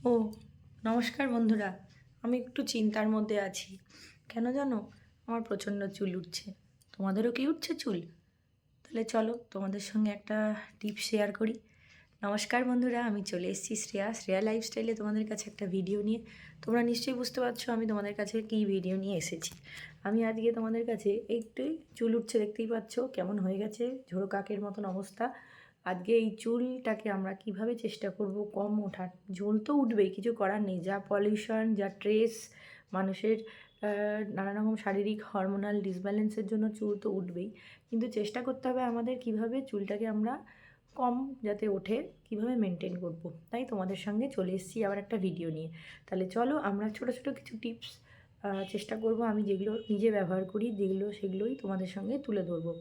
ও নমস্কার বন্ধুরা। আমি একটু চিন্তার মধ্যে আছি। কেন জানো? আমার প্রচণ্ড চুল উঠছে। তোমাদেরও কি উঠছে চুল? তাহলে চলো তোমাদের সঙ্গে একটা টিপস শেয়ার করি। নমস্কার বন্ধুরা, আমি চলে এসেছি শ্রেয়া লাইফস্টাইলে তোমাদের কাছে একটা ভিডিও নিয়ে। তোমরা নিশ্চয়ই বুঝতে পারছো আমি তোমাদের কাছে কী ভিডিও নিয়ে এসেছি। আমি আজকে তোমাদের কাছে একটুই চুল উঠছে, দেখতেই পাচ্ছ কেমন হয়ে গেছে, ঝোড়ো কাকের মতন অবস্থা। আজকে এই চুলটাকে আমরা কিভাবে চেষ্টা করব কম ওঠার। ঝোল তো উঠবেই, কিছু করার নেই, যা পলিউশন, যা ট্রেস, মানুষের নানা রকম শারীরিক হরমোনাল ডিসব্যালেন্সের জন্য চুল তো উঠবেই। কিন্তু চেষ্টা করতে হবে আমাদের কিভাবে চুলটাকে আমরা কম যাতে ওঠে কীভাবে মেনটেন করব। তাই তোমাদের সঙ্গে চলে এসেছি আবার একটা ভিডিও নিয়ে। তাহলে চলো আমরা ছোট ছোট কিছু টিপস চেষ্টা করব, আমি যেগুলো নিজে ব্যবহার করি যেগুলো সেগুলোই তোমাদের সঙ্গে তুলে ধরবো।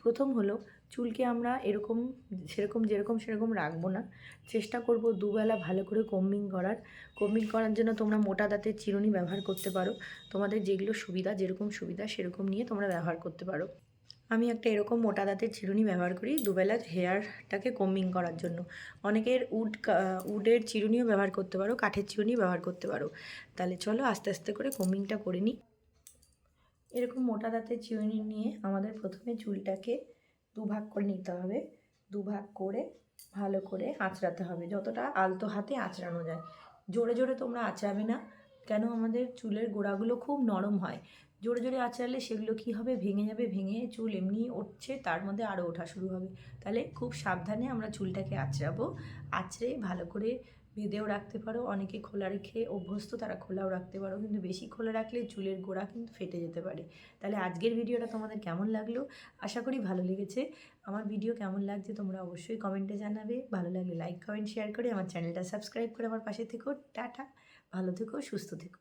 প্রথম হলো, চুলকে আমরা যেরকম রাখবো না, চেষ্টা করব দুবেলা ভালো করে কম্বিং করার জন্য তোমরা মোটা দাঁতের চিরুনি ব্যবহার করতে পারো। তোমাদের যেগুলো সুবিধা, যেরকম সুবিধা সেরকম নিয়ে তোমরা ব্যবহার করতে পারো। আমি একটা এরকম মোটা দাঁতের চিরুনি ব্যবহার করি দুবেলা হেয়ারটাকে কম্বিং করার জন্য। অনেকের উডের চিরুনিও ব্যবহার করতে পারো, কাঠের চিরুনি ব্যবহার করতে পারো। তাহলে চলো আস্তে আস্তে করে কম্বিংটা করে নিই। এরকম মোটা দাঁতের চিরুনি নিয়ে আমাদের প্রথমে চুলটাকে দুভাগ করে নিতে হবে। দুভাগ করে ভালো করে আঁচড়াতে হবে, যতটা আলতো হাতে আঁচড়ানো যায়। জোরে জোরে তোমরা আঁচড়াবে না, কেন আমাদের চুলের গোড়াগুলো খুব নরম হয়। জোরে জোরে আঁচড়ালে সেগুলো কী হবে, ভেঙে যাবে, ভেঙে চুল এমনি উঠছে তার মধ্যে আরও ওঠা শুরু হবে। তাহলে খুব সাবধানে আমরা চুলটাকে আঁচড়াবো। আঁচড়ে ভালো করে বেঁধেও রাখতে পারো, অনেকে খোলা রেখে অভ্যস্ত তারা খোলাও রাখতে পারো, কিন্তু বেশি খোলা রাখলে চুলের গোড়া কিন্তু ফেটে যেতে পারে। তাহলে আজকের ভিডিওটা তোমাদের কেমন লাগলো? আশা করি ভালো লেগেছে। আমার ভিডিও কেমন লাগছে তোমরা অবশ্যই কমেন্টে জানাবে। ভালো লাগলে লাইক কমেন্ট শেয়ার করে আমার চ্যানেলটা সাবস্ক্রাইব করে আমার পাশে থেকো। টাটা, ভালো থেকো, সুস্থ থেকো।